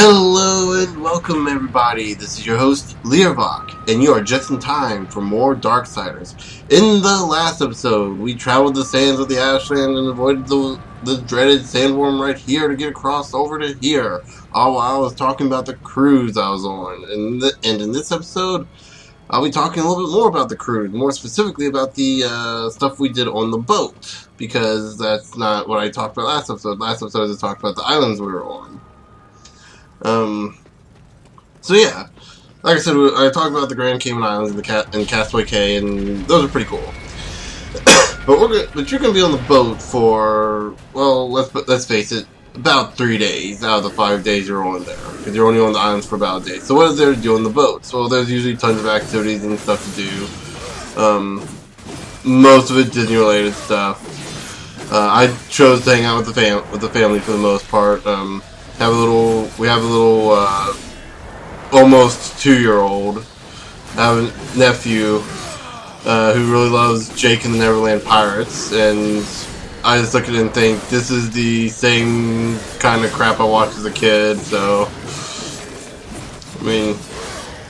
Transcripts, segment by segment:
Hello and welcome everybody, this is your host Learvok, and you are just in time for more DarkSiders. In the last episode, we traveled the sands of the Ashland and avoided the dreaded sandworm right here to get across over to here, all while I was talking about the cruise I was on. And in this episode, I'll be talking a little bit more about the cruise, more specifically about the stuff we did on the boat, because that's not what I talked about last episode. Last episode I talked about the islands we were on. So yeah, like I said, I talked about the Grand Cayman Islands and Castaway Cay, and those are pretty cool. but you're gonna be on the boat for, well, let's face it, about 3 days out of the 5 days you're on there, because you're only on the islands for about a day. So what is there to do on the boat? So there's usually tons of activities and stuff to do. Most of it Disney related stuff. I chose to hang out with the family for the most part. We have a little almost 2-year-old. I have a nephew who really loves Jake and the Neverland Pirates, and I just look at it and think this is the same kind of crap I watched as a kid. So, I mean,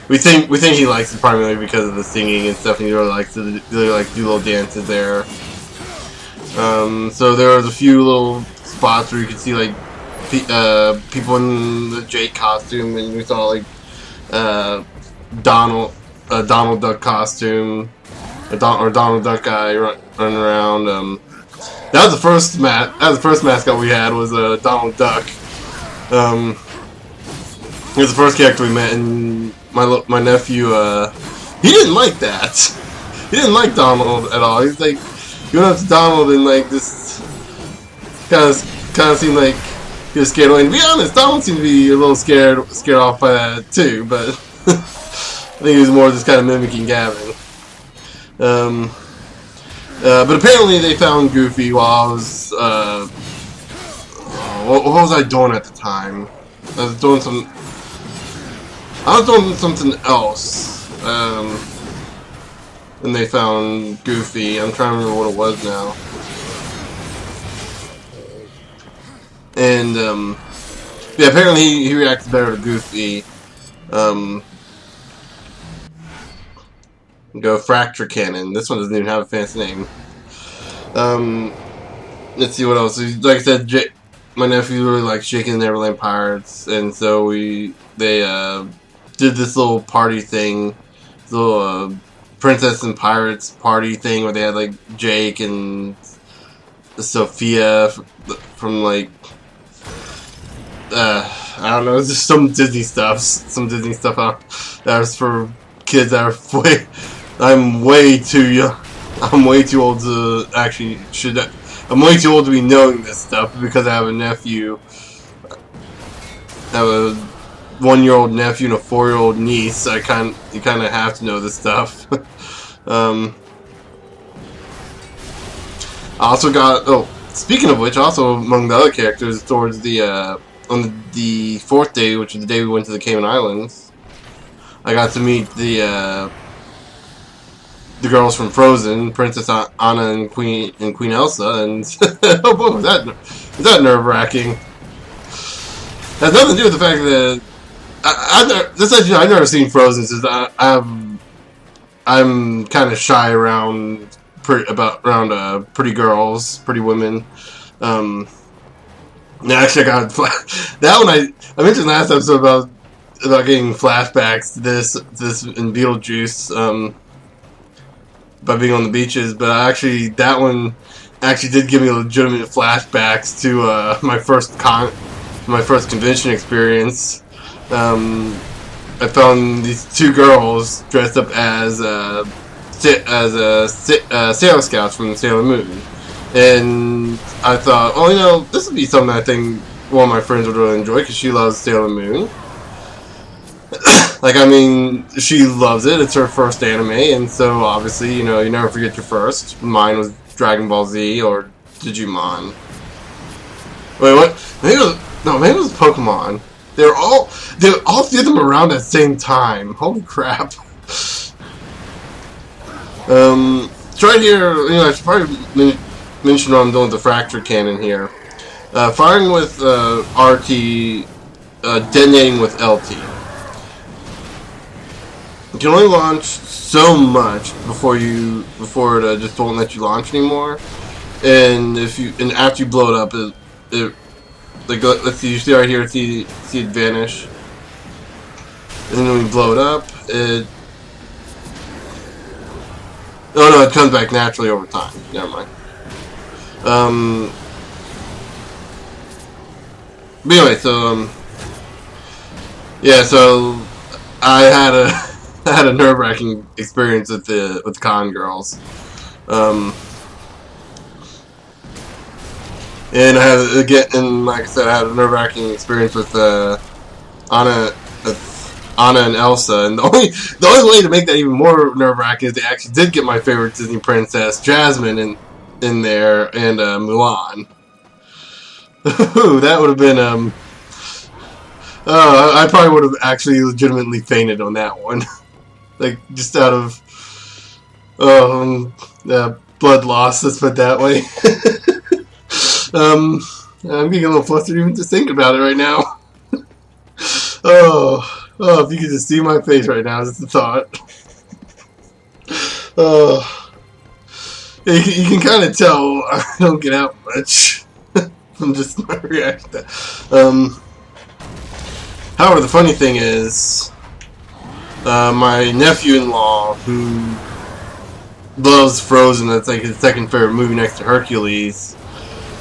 we think he likes it primarily because of the singing and stuff, and he really likes to do little dances there. So there was a few little spots where you could see like people in the Jake costume, and we saw like Donald Duck costume, or Donald Duck guy running around. That was the first mascot we had was Donald Duck. He was the first character we met, and my nephew he didn't like that. He didn't like Donald at all. He's like, you went up to Donald and like this kind of seemed like he was scared away. And to be honest, Donald seemed to be a little scared off by that too, but I think he was more just kind of mimicking Gavin. But apparently they found Goofy while I was what was I doing at the time? I was doing something else. And they found Goofy. I'm trying to remember what it was now. And, yeah, apparently he reacts better to Goofy. Go Fracture Cannon. This one doesn't even have a fancy name. Let's see what else. Like I said, my nephew really likes Jake and the Neverland Pirates, and so they did this little party thing, this little Princess and Pirates party thing where they had like Jake and Sophia from like I don't know, it's just some Disney stuff that was for kids that are I'm way too young. I'm way too old to actually I'm way too old to be knowing this stuff because I have a nephew. I have a 1-year-old nephew and a 4-year-old niece. You kind of have to know this stuff. I also got, speaking of which, also among the other characters, towards the on the 4th day, which is the day we went to the Cayman Islands, I got to meet the girls from Frozen, Princess Anna and Queen Elsa, and oh boy, was that nerve-wracking. Has nothing to do with the fact that I've never seen Frozen, since I'm kind of shy around pretty girls, pretty women. Actually, I got that one. I mentioned last episode about getting flashbacks to this in Beetlejuice by being on the beaches, but that one actually did give me legitimate flashbacks to my first convention experience. I found these 2 girls dressed up as Sailor Scouts from Sailor Moon, and I thought, oh, this would be something I think one of my friends would really enjoy because she loves Sailor Moon. She loves it. It's her first anime, and so obviously, you never forget your first. Mine was Dragon Ball Z or Digimon. Wait, what? Maybe it was Pokemon. They were all 3 of them around at the same time. Holy crap. So right here, I should probably mention what I'm doing with the Fracture Cannon here. Firing with RT detonating with LT. You can only launch so much before it just won't let you launch anymore. And after you blow it up, like let's see, you see right here, see it vanish. And then when you blow it up, oh no, it comes back naturally over time. Never mind. But anyway, so yeah, so I had a nerve-wracking experience with the con girls. And I had and like I said, I had a nerve-wracking experience with Anna and Elsa, and the only way to make that even more nerve-wracking is they actually did get my favorite Disney princess, Jasmine, in there, and Mulan. That would have been I probably would have actually legitimately fainted on that one, like just out of blood loss. Let's put it that way. I'm getting a little flustered even just thinking about it right now. Oh, if you could just see my face right now, just the thought. Oh, you can kind of tell I don't get out much from just my reaction. However, the funny thing is, my nephew-in-law, who loves Frozen, that's like his second favorite movie next to Hercules,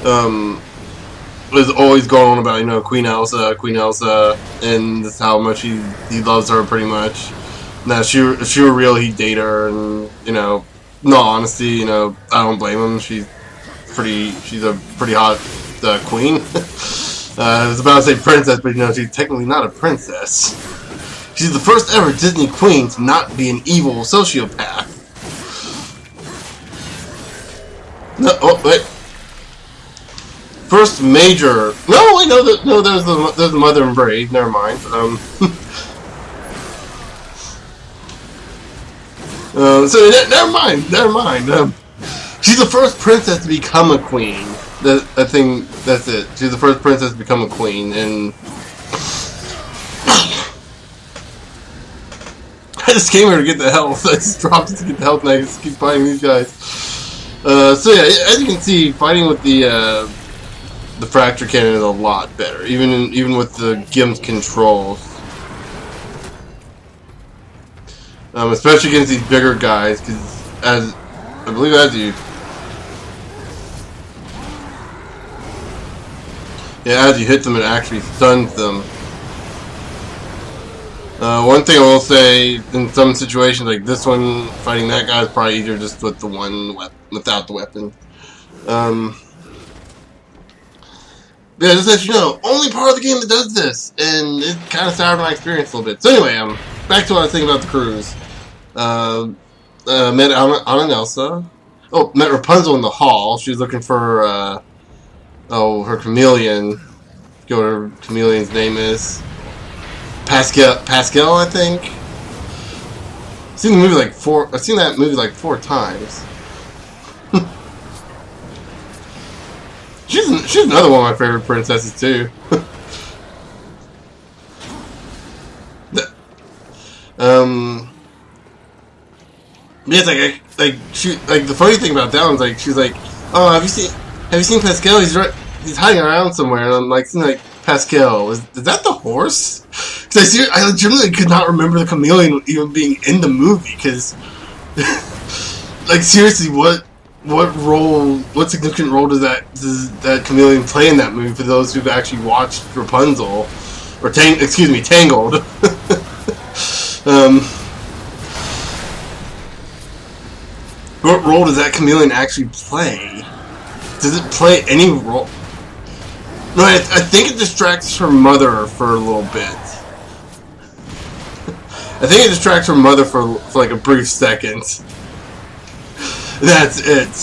was always going on about, Queen Elsa, and just how much he loves her pretty much. Now, if she were real, he'd date her, and, in all honesty, I don't blame him. She's a pretty hot queen. I was about to say princess, but she's technically not a princess. She's the first ever Disney queen to not be an evil sociopath. No, oh wait. First major. No, wait, no. There's the Mother and Brave. Never mind. So never mind. She's the first princess to become a queen. I think that's it. She's the first princess to become a queen, and I just came here to get the health. I just dropped it to get the health, and I just keep fighting these guys. So yeah, as you can see, fighting with the fracture cannon is a lot better, even with the GIMP's controls. Especially against these bigger guys, because as you hit them, it actually stuns them. One thing I will say, in some situations like this one, fighting that guy is probably easier just with the without the weapon. Yeah, just let you know, only part of the game that does this, and it kind of soured my experience a little bit. So anyway, back to what I was thinking about the cruise. Met Anna and Elsa. Oh, met Rapunzel in the hall. She was looking for, her chameleon. What her chameleon's name is. Pascal, I think. I've seen that movie like 4 times. She's another one of my favorite princesses too. Yeah, the funny thing about that one's like she's like, oh, have you seen Pascal? He's hiding around somewhere, and I'm like, Pascal, is that the horse? Because I legitimately could not remember the chameleon even being in the movie. Because, like, seriously, what significant role does that chameleon play in that movie for those who've actually watched Rapunzel or Tangled? What role does that chameleon actually play? Does it play any role? No, I think it distracts her mother for a little bit. I think it distracts her mother for like a brief second. That's it.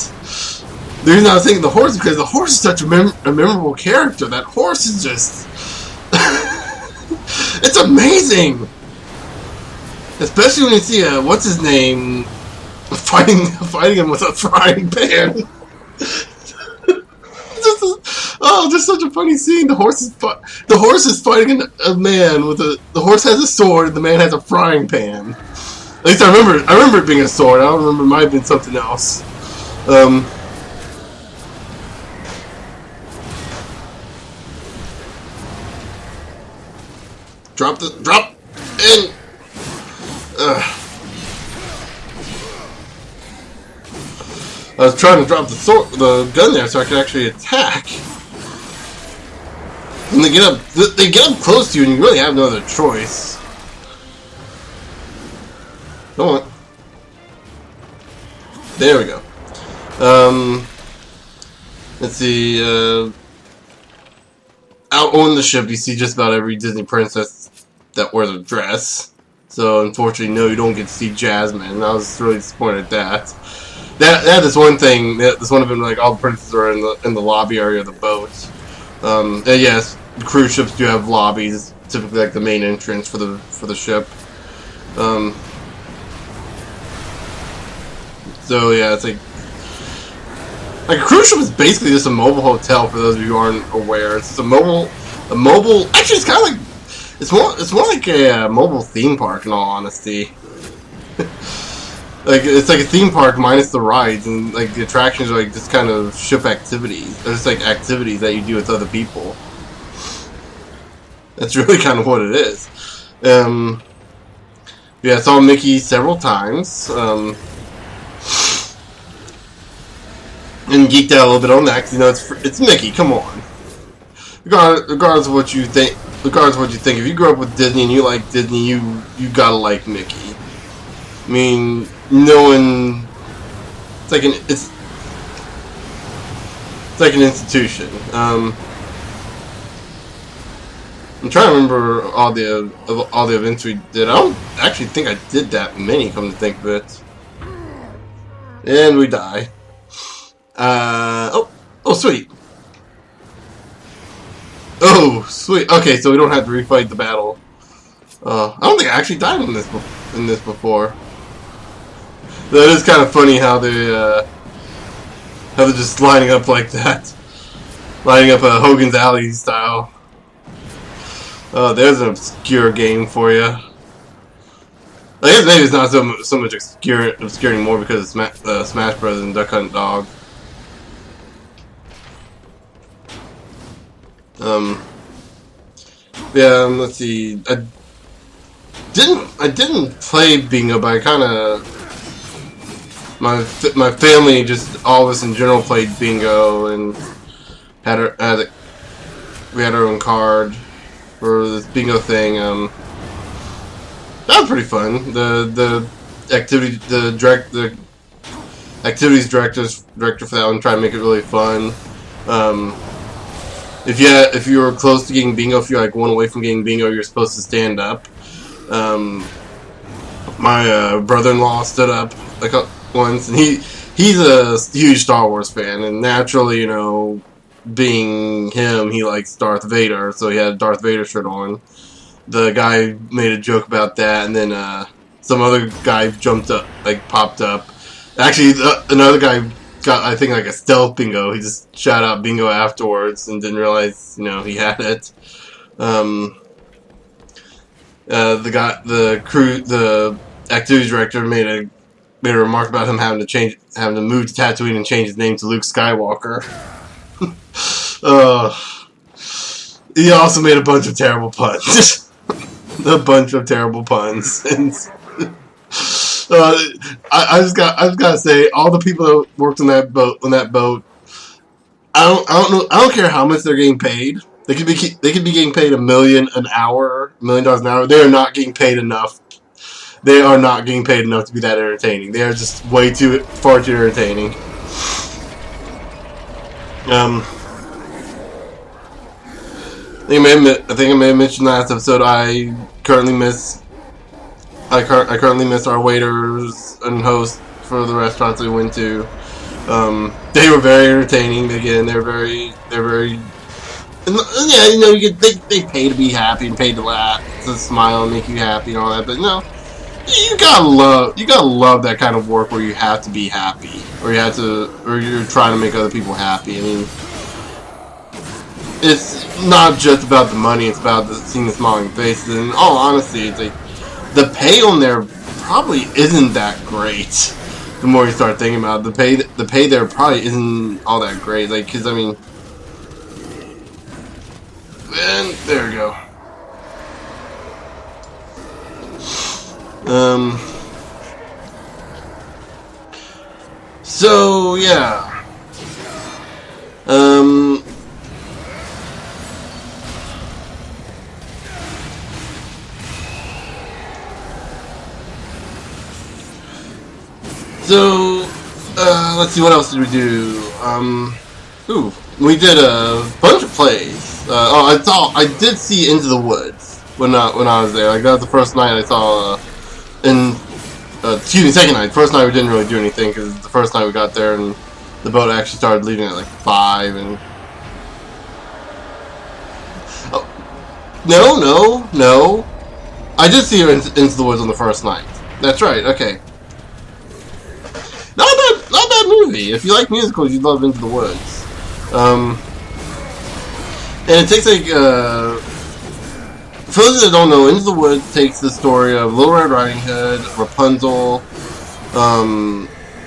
The reason I was thinking the horse is because the horse is such a memorable character. That horse is just... it's amazing! Especially when you see, what's his name, fighting him with a frying pan. Just such a funny scene. The horse is fighting a man with a. The horse has a sword, and the man has a frying pan. At least I remember it being a sword. I don't remember. It might have been something else. Drop in. I was trying to drop the gun there so I could actually attack. And they get up close to you, and you really have no other choice. Come on. There we go. Let's see. Out on the ship, you see just about every Disney princess that wears a dress. So unfortunately, no, you don't get to see Jasmine. I was really disappointed at that. That is one thing. This one of them, like all the princesses are in the lobby area of the boat. And yes, cruise ships do have lobbies, typically like the main entrance for the ship. So yeah, it's like a cruise ship is basically just a mobile hotel. For those of you who aren't aware, it's just a mobile. Actually, it's kind of like it's more like a mobile theme park. In all honesty. Like, it's like a theme park minus the rides, and like the attractions are like just kind of ship activities. They're just like activities that you do with other people. That's really kind of what it is. Yeah, I saw Mickey several times. And geeked out a little bit on that, because you know it's Mickey. Come on. Regardless of what you think, if you grew up with Disney and you like Disney, you gotta like Mickey. I mean, no one. It's like an institution. I'm trying to remember all the events we did. I don't actually think I did that many. Come to think of it, and we die. Oh, sweet. Oh, sweet. Okay, so we don't have to refight the battle. I don't think I actually died in this before. That is kind of funny how they're just lining up like that, lining up a Hogan's Alley style. There's an obscure game for you. I guess maybe it's not so much obscure anymore because of Smash Bros. And Duck Hunt Dog. Yeah, let's see. I didn't play bingo, but I kind of my family, just all of us in general, played bingo and we had our own card for this bingo thing. That was pretty fun. The activities director for that one tried to make it really fun. If you were close to getting bingo, if you're like one away from getting bingo, you're supposed to stand up. My brother-in-law stood up like once, and he's a huge Star Wars fan, and naturally, you know, being him, he likes Darth Vader, so he had a Darth Vader shirt on. The guy made a joke about that, and then some other guy popped up. Actually, another guy got, I think, like a stealth bingo. He just shouted out bingo afterwards and didn't realize, you know, he had it. The activities director made a remark about him having to move to Tatooine and change his name to Luke Skywalker. He also made a bunch of terrible puns. And I just gotta say, all the people that worked on that boat, I don't care how much they're getting paid. They could be getting paid $1 million an hour, $1 million an hour. They are not getting paid enough. They are not getting paid enough to be that entertaining. They are just far too entertaining. I think I may have mentioned last episode. I currently miss our waiters and hosts for the restaurants we went to. They were very entertaining. Again, they're very. Yeah, you know, they pay to be happy and pay to laugh, to smile and make you happy and all that. But no, you gotta love that kind of work where you have to be happy, or you're trying to make other people happy. I mean, it's not just about the money, it's about seeing the smiling faces. And in all honesty, it's like the pay on there probably isn't that great. The more you start thinking about it, the pay there probably isn't all that great. Like, cause I mean, and there we go. So yeah. So, let's see, what else did we do? Ooh, we did a bunch of plays. I did see Into the Woods when I was there. Like, that was the first night I saw, second night. First night we didn't really do anything, because the first night we got there and the boat actually started leaving at like 5, and... Oh, no. I did see Into the Woods on the first night. That's right, okay. Not a bad movie. If you like musicals, you'd love Into the Woods. And it takes like, for those that don't know, Into the Woods takes the story of Little Red Riding Hood, Rapunzel,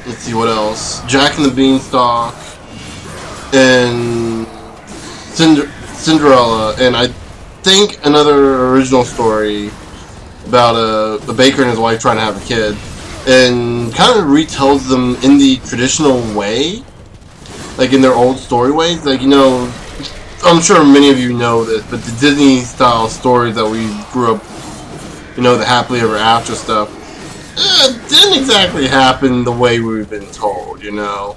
let's see what else, Jack and the Beanstalk, and Cinderella, and I think another original story about a baker and his wife trying to have a kid. And kind of retells them in the traditional way, like in their old story ways. Like, you know, I'm sure many of you know this, but the Disney style stories that we grew up, you know, the happily ever after stuff, didn't exactly happen the way we've been told, you know.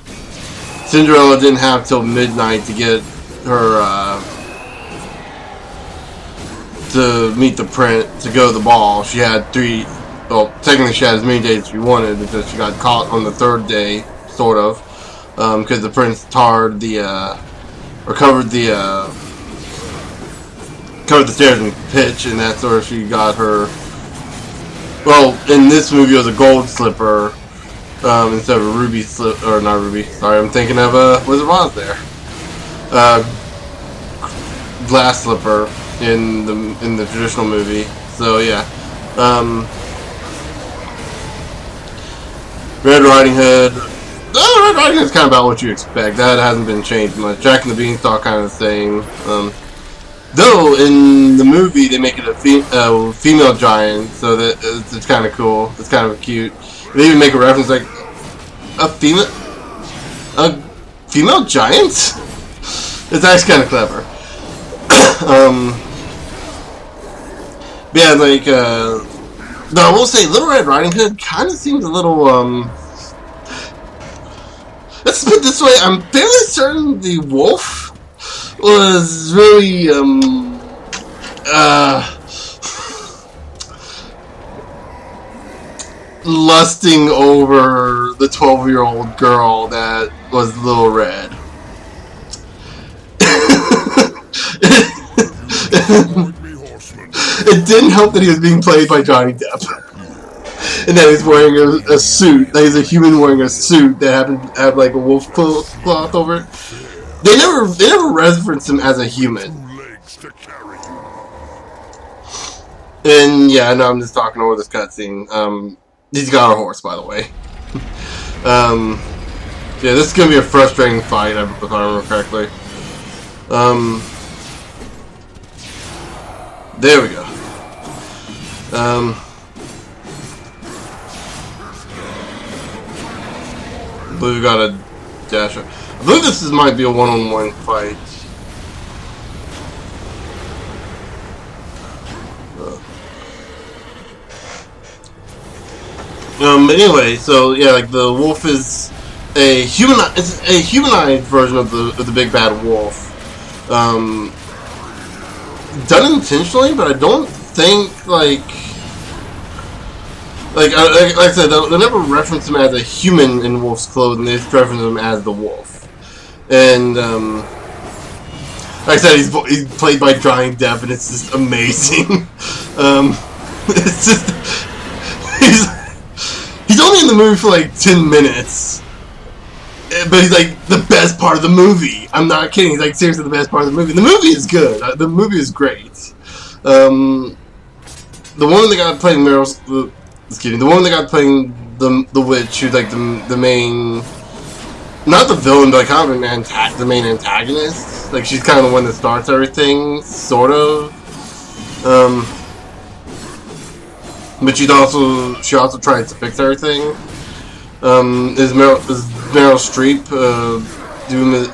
Cinderella didn't have till midnight to get her, to meet the prince, to go to the ball. She had 3... Well, technically she had as many days as she wanted, because she got caught on the 3rd day, sort of, because the prince covered the stairs in pitch, and that's where she got her, well, in this movie it was a gold slipper, instead of a ruby slip, or not ruby, sorry, I'm thinking of Wizard of Oz there, glass slipper in the traditional movie, so yeah, Red Riding Hood. Red Riding Hood is kind of about what you expect. That hasn't been changed much. Jack and the Beanstalk kind of the same. Though in the movie they make it a female giant, so that it's kind of cool. It's kind of cute. They even make a reference like a female giant. It's actually kind of clever. Yeah, like though I will say, Little Red Riding Hood kind of seems a little, let's put it this way, I'm fairly certain the wolf was really, lusting over the 12-year-old girl that was Little Red. It didn't help that he was being played by Johnny Depp, and that he's wearing a suit. That he's a human wearing a suit that happened to have like a wolf cloth over it. They never referenced him as a human. And yeah, I know I'm just talking over this cutscene. He's got a horse, by the way. Yeah, this is gonna be a frustrating fight, if I remember correctly. There we go. I believe we got a dash. I believe this might be a one-on-one fight. But anyway, so yeah, like the wolf is a humanized version of the big bad wolf. Done intentionally, but I don't think like I said, they never reference him as a human in wolf's clothing. They just reference him as the wolf. And like I said, he's played by Johnny Depp, and it's just amazing. It's just he's only in the movie for like 10 minutes, but he's like, the best part of the movie. I'm not kidding. He's like, seriously, the best part of the movie. The movie is good. The movie is great. The woman that got playing Meryl, excuse me, the woman that got playing the witch, who's like the main, not the villain, but like kind of the main antagonist. Like she's kind of the one that starts everything, sort of. But she also tries to fix everything. Is Meryl Streep,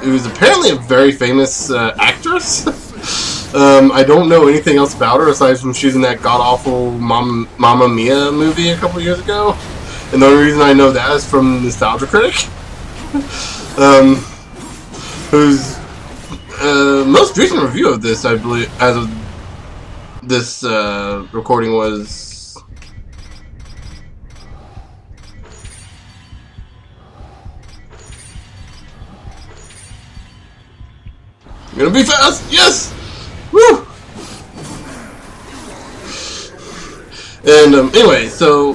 who's apparently a very famous actress. I don't know anything else about her aside from she's in that god-awful Mamma Mia movie a couple years ago. And the only reason I know that is from Nostalgia Critic. Whose most recent review of this, I believe, as of this recording was... I'm gonna be fast! Yes! Woo! And, anyway, so...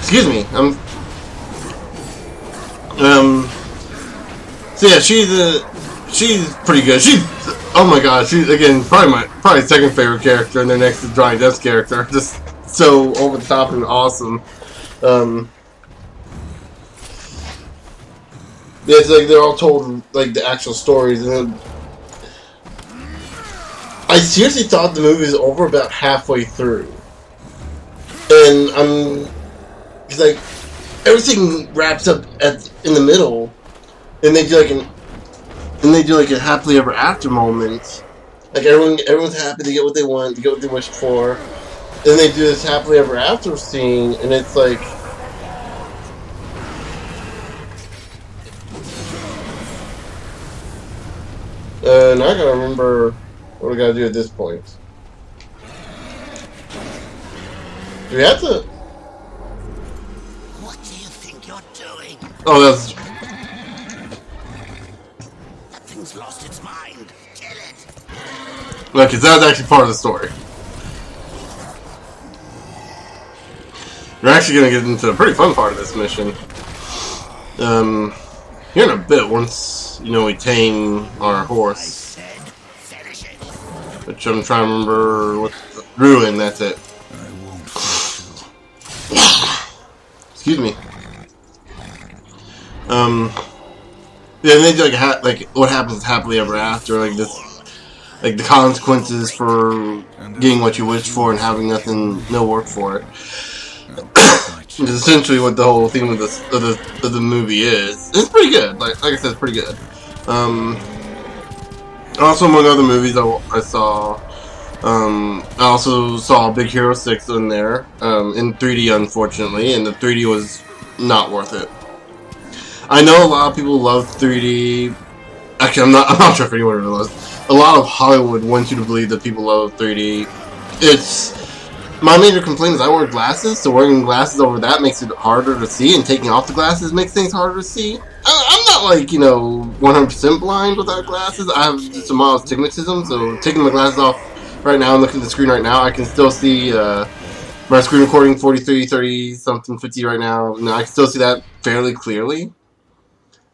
Excuse me, so yeah, she's pretty good. Oh my god, she's, again, probably second favorite character, and then next to Johnny Depp's character. Just so over the top and awesome. Yeah, it's like they're all told like the actual stories, and then I seriously thought the movie was over about halfway through, and it's like everything wraps up in the middle, and they do like a happily ever after moment, like everyone's happy to get what they want, to get what they wished for, and they do this happily ever after scene, and it's like. Now I gotta remember what we gotta do at this point. Do we have to? What do you think you're doing? Oh, that's... That thing's lost its mind. Kill it! Look, that was actually part of the story. We're actually gonna get into a pretty fun part of this mission. Here in a bit, once, you know, we tame our horse. Which I'm trying to remember what... Ruin, that's it. Excuse me. Yeah, and they do like what happens happily ever after, like this, like the consequences for getting what you wished for and having no work for it. Is essentially what the whole theme of the movie is. It's pretty good. Like I said, it's pretty good. Also, among other movies I saw, I also saw Big Hero 6 in there, in 3D, unfortunately, and the 3D was not worth it. I know a lot of people love 3D. Actually, I'm not sure if anyone really loves. A lot of Hollywood wants you to believe that people love 3D. My major complaint is I wear glasses, so wearing glasses over that makes it harder to see, and taking off the glasses makes things harder to see. I'm not like, 100% blind without glasses. I have just a mild astigmatism, so taking my glasses off right now and looking at the screen right now, I can still see my screen recording 43, 30, something, 50 right now. I can still see that fairly clearly.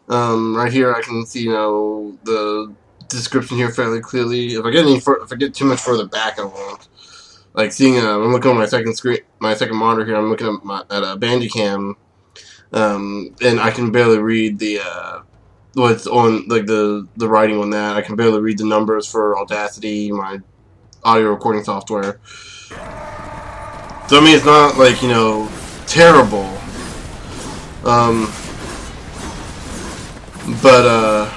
Right here I can see, the description here fairly clearly. If I get too much further back, I won't. Like seeing, I'm looking on my second monitor here. I'm looking at a Bandicam, and I can barely read the what's on, like the writing on that. I can barely read the numbers for Audacity, my audio recording software. So I mean, it's not like terrible, but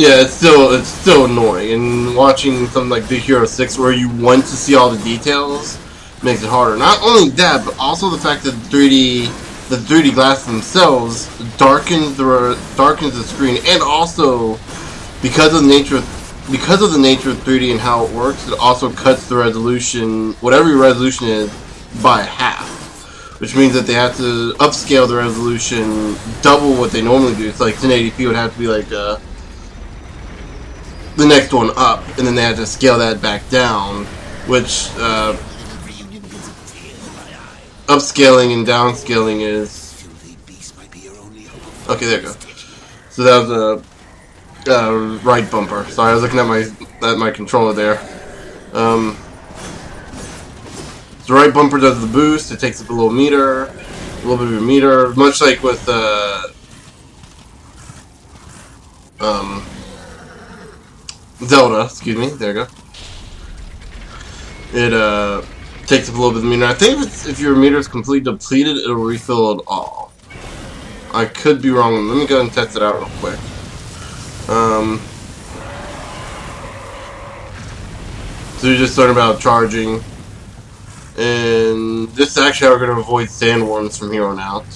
yeah, it's still annoying, and watching something like Big Hero 6 where you want to see all the details makes it harder. Not only that, but also the fact that the 3D glasses themselves darkens the screen, and also because of the nature of 3D and how it works, it also cuts the resolution, whatever your resolution is, by half. Which means that they have to upscale the resolution double what they normally do. It's like 1080p would have to be like the next one up, and then they had to scale that back down, which upscaling and downscaling is. Okay, there you go. So that was a right bumper. Sorry, I was looking at my controller there. The right bumper does the boost. It takes up a little bit of a meter, much like with Zelda. Excuse me. There you go. It takes up a little bit of the meter. I think if your meter is completely depleted, it'll refill it all. I could be wrong. Let me go and test it out real quick. So you're just learning about charging, and this is actually how we're going to avoid sandworms from here on out.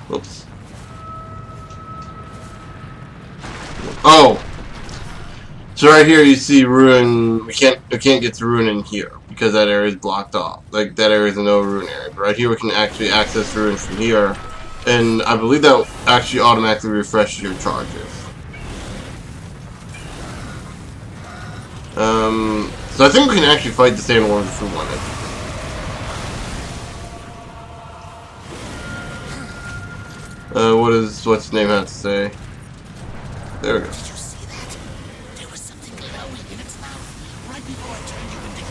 Oops. Oh, so right here you see ruin. We can't get to ruin in here because that area is blocked off. Like that area is a no ruin area. But right here we can actually access ruin from here, and I believe that actually automatically refreshes your charges. So I think we can actually fight the sandworms if we wanted. What's his name have to say? There we go. Did you see that? There was something glowing in its mouth right before it turned you into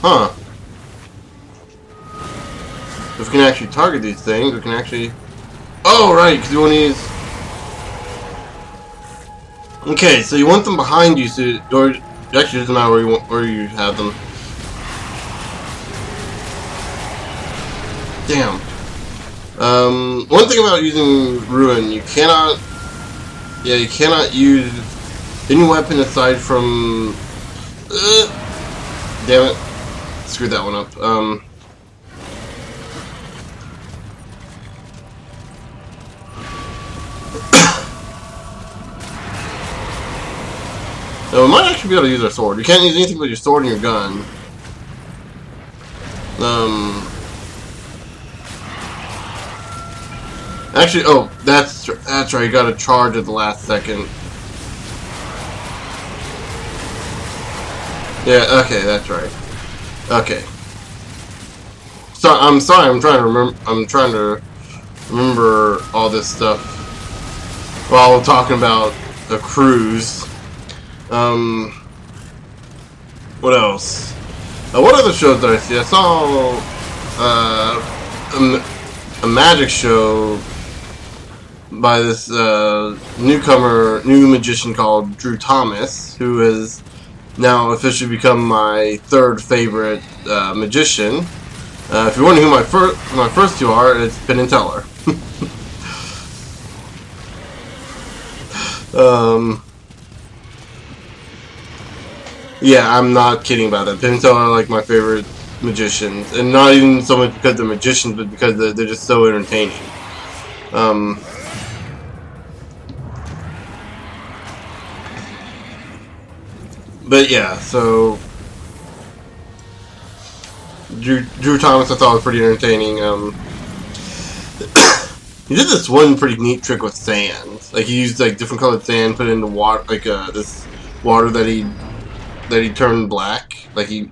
Huh. If we can actually target these things, we can actually. Oh right, because you want to use. Okay, so you want them behind you, so or it actually doesn't matter where you have them. Damn. One thing about using Ruin, you cannot use any weapon aside from. Damn it, screwed that one up. So we might actually be able to use our sword. You can't use anything but your sword and your gun. Actually, oh, that's right. You got to charge at the last second. Yeah. Okay, that's right. Okay. So I'm sorry. I'm trying to remember all this stuff while we're talking about a cruise. What else? What other shows did I see? I saw a magic show by this new magician called Drew Thomas, who has now officially become my third favorite magician. If you're wondering who my first two are, it's Penn and Teller. Yeah, I'm not kidding about that. Penn and Teller are like my favorite magicians, and not even so much because they're magicians, but because they're just so entertaining. But yeah, so Drew Thomas I thought was pretty entertaining. He did this one pretty neat trick with sand. Like he used like different colored sand, put it into water, like this water that he turned black, like he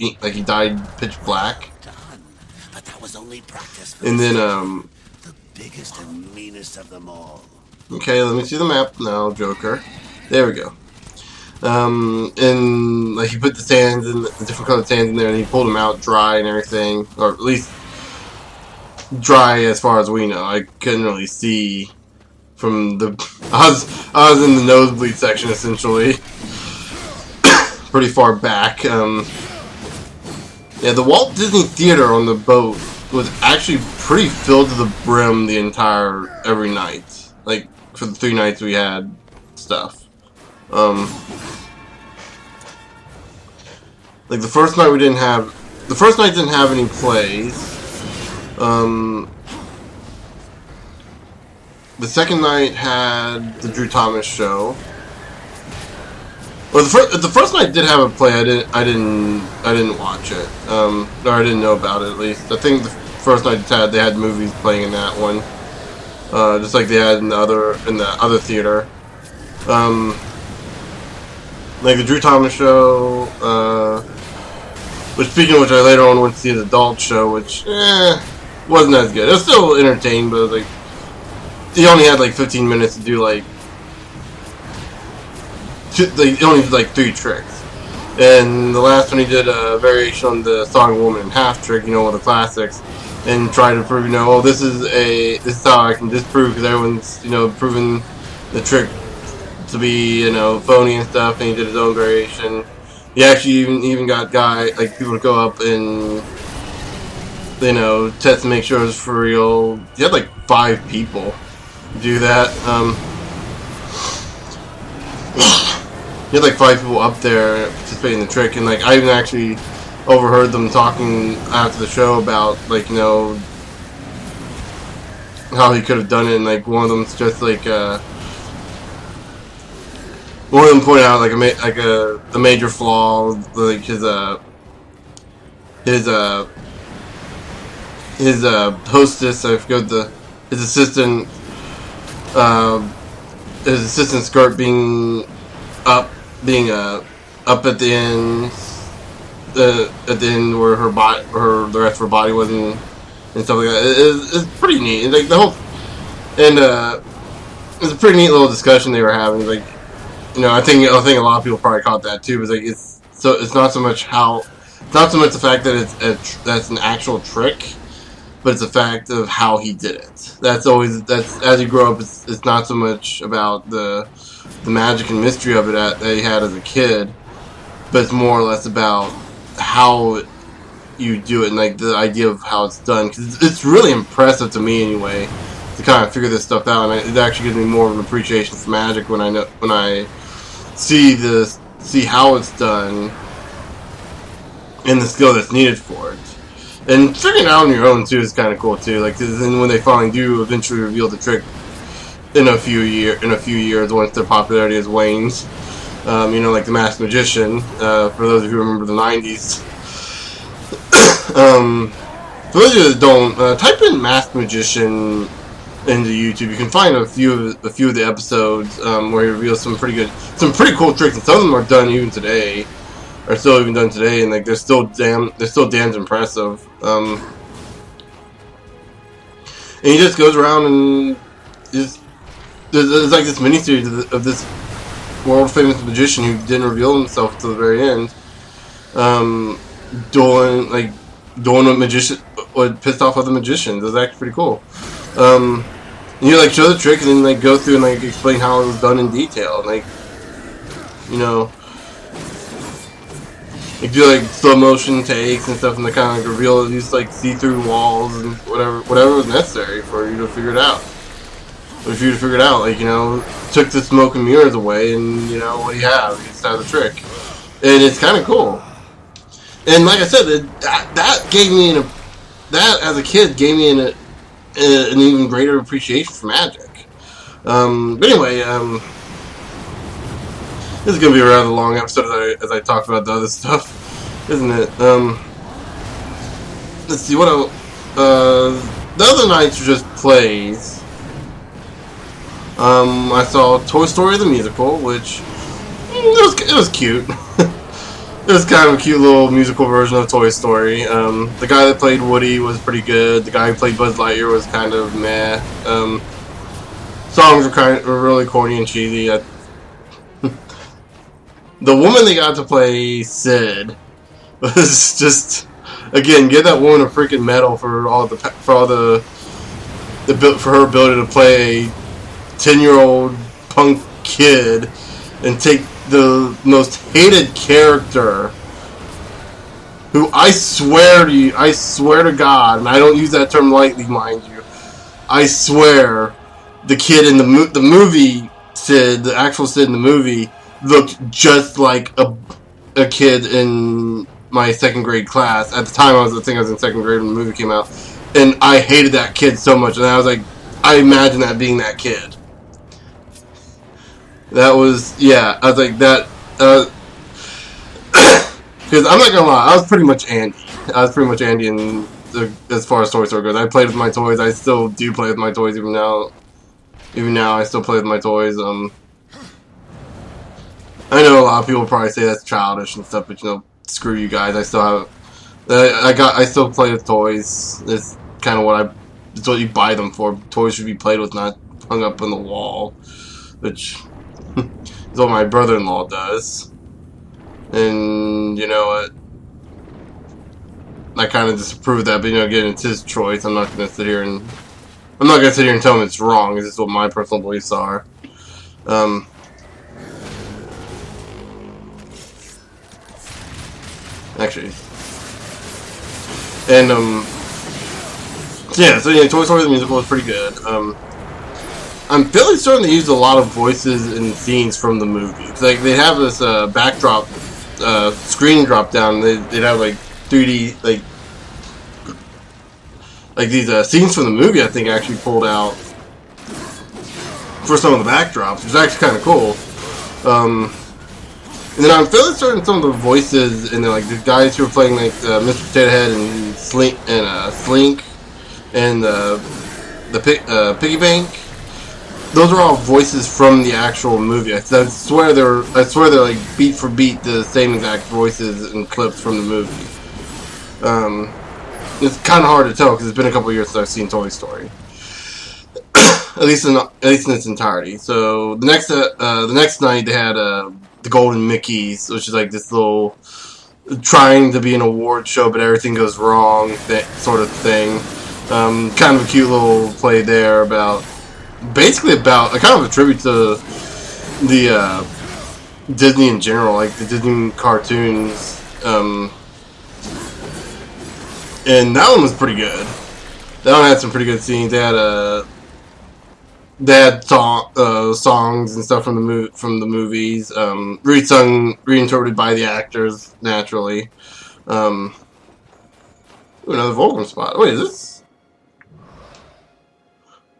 dyed pitch black. But that was only practice. And then the biggest and meanest of them all. Okay, let me see the map now, Joker. There we go. And like he put the sands in the different colored sands in there, and he pulled them out dry and everything, or at least dry as far as we know. I couldn't really see from the. I was in the nosebleed section essentially, pretty far back. Yeah, the Walt Disney Theater on the boat was actually pretty filled to the brim every night. Like for the 3 nights we had stuff. Like the first night didn't have any plays. The second night had the Drew Thomas show. Or the first night did have a play. I didn't watch it. Or I didn't know about it at least. I think the first night they had movies playing in that one. Just like they had in the other theater. Like the Drew Thomas show, which speaking of which I later on went to see the adult show, which, wasn't as good. It was still entertaining, but it was like, he only had like 15 minutes to do like, he only did like 3 tricks. And the last one he did a variation on the song Woman in Half trick, you know, one of the classics, and tried to prove, you know, oh, this is how I can disprove, because everyone's, you know, proving the trick to be, you know, phony and stuff, and he did his own variation. He actually even got people to go up and, you know, test to make sure it was for real. He had like 5 people do that. He had like 5 people up there participating in the trick, and like I even actually overheard them talking after the show about, like, you know, how he could have done it, and like one of them's just like one of them pointed out the major flaw, like his hostess, I forgot his assistant skirt being up at the end where the rest of her body wasn't, and stuff like that. It's pretty neat. Like the whole, and it's a pretty neat little discussion they were having. Like, you know, I think a lot of people probably caught that too. But like it's not so much the fact that that's an actual trick, but it's the fact of how he did it. That's as you grow up, it's not so much about the magic and mystery of it that he had as a kid, but it's more or less about how you do it, and like the idea of how it's done. Because it's really impressive to me anyway to kind of figure this stuff out, and it actually gives me more of an appreciation for magic when I see how it's done and the skill that's needed for it. And figuring it out on your own too is kind of cool too. Like, then when they finally do eventually reveal the trick in a few years, once their popularity has waned, you know, like the Masked Magician. For those of you who remember the '90s, for those of you that don't, type in Masked Magician into YouTube. You can find a few of the episodes where he reveals some pretty cool tricks, and some of them are done even today. Are still even done today, and like they're still damn impressive. And he just goes around and there's like this miniseries of this world famous magician who didn't reveal himself until the very end, doing what pissed off other magicians. It was actually pretty cool. And you like show the trick and then like go through and like explain how it was done in detail, and like, you know, like do like slow motion takes and stuff, and they kind of like reveal these like see-through walls and whatever was necessary for you to figure it out. But if you figure it out, like, you know, took the smoke and mirrors away, and you know what do you have? You just have the trick, and it's kind of cool. And like I said, that gave me that as a kid gave me an even greater appreciation for magic. But anyway, this is gonna be a rather long episode as I talk about the other stuff, isn't it? Let's see what else. The other nights were just plays. I saw Toy Story the musical, which it was cute. It was kind of a cute little musical version of Toy Story. The guy that played Woody was pretty good. The guy who played Buzz Lightyear was kind of meh. Songs were really corny and cheesy. The woman they got to play Sid was just, again, give that woman a freaking medal for her ability to play a 10-year-old punk kid and take the most hated character, who I swear to God, and I don't use that term lightly, mind you, I swear, the kid in the movie Sid, the actual Sid in the movie, looked just like a kid in my second grade class. At the time, I think I was in second grade when the movie came out, and I hated that kid so much, and I was like, I imagine that being that kid. That was, yeah, I was like, that, because I'm not gonna lie, I was pretty much Andy. As far as Toy Story goes. I played with my toys, I still do play with my toys even now. I still play with my toys, I know a lot of people probably say that's childish and stuff, but you know, screw you guys. I still have, I still play with toys. It's kind of it's what you buy them for. Toys should be played with, not hung up on the wall, which is what my brother-in-law does. And you know what? I kind of disapprove of that, but you know, again, it's his choice. I'm not gonna sit here and tell him it's wrong. It's just what my personal beliefs are. Actually, and yeah. So yeah, Toy Story the musical was pretty good. I'm really starting to use a lot of voices and scenes from the movie. Like they have this backdrop, screen drop down. They'd have like 3D like these scenes from the movie. I think actually pulled out for some of the backdrops, which is actually kind of cool. And then I'm fairly certain some of the voices and like the guys who were playing like Mr. Potato Head and Slink and Piggy Bank. Those are all voices from the actual movie. I swear they're like beat for beat the same exact voices and clips from the movie. It's kind of hard to tell because it's been a couple years since I've seen Toy Story. at least in its entirety. So the next night they had the Golden Mickeys, which is like this little trying to be an award show, but everything goes wrong sort of thing. Kind of a cute little play there about basically about a kind of a tribute to the Disney in general, like the Disney cartoons. And that one was pretty good. That one had some pretty good scenes. They had songs and stuff from the movies, reinterpreted by the actors naturally. Ooh, another Vulcan spot. Wait, is this?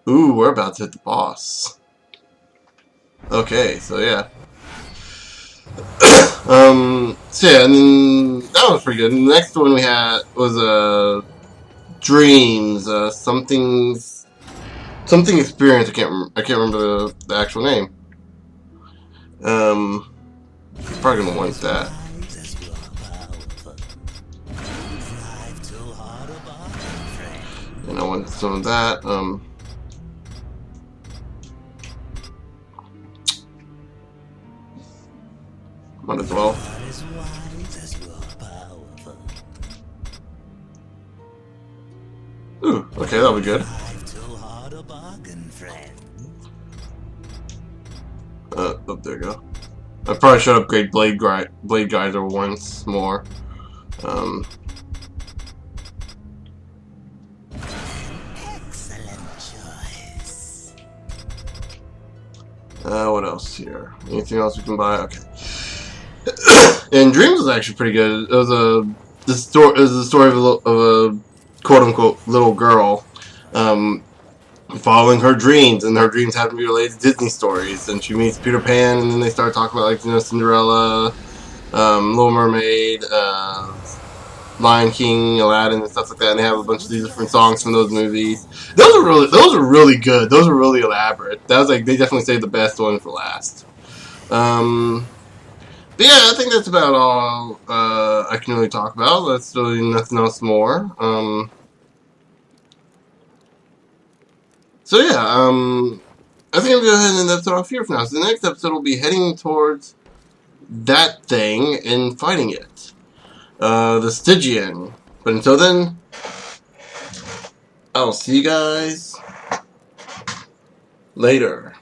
Ooh, we're about to hit the boss. Okay, so yeah. So yeah, and then that was pretty good. And the next one we had was Dreams, something experience. I can't remember the actual name. Probably gonna want that. And I want some of that. Might as well. Ooh, okay, that'll be good. Oh, there you go. I probably should upgrade Blade Geyser once more. Excellent choice. What else here? Anything else we can buy? Okay. And Dreams was actually pretty good. It was the story of a quote unquote little girl, following her dreams, and her dreams happen to be related to Disney stories. And she meets Peter Pan, and then they start talking about like Cinderella, Little Mermaid, Lion King, Aladdin, and stuff like that. And they have a bunch of these different songs from those movies. Those are really good. Those are really elaborate. That was like they definitely saved the best one for last. But yeah, I think that's about all I can really talk about. That's really nothing else more. So yeah, I think I'm going to go ahead and end the episode off here for now. So the next episode will be heading towards that thing and fighting it. The Stygian. But until then, I'll see you guys later.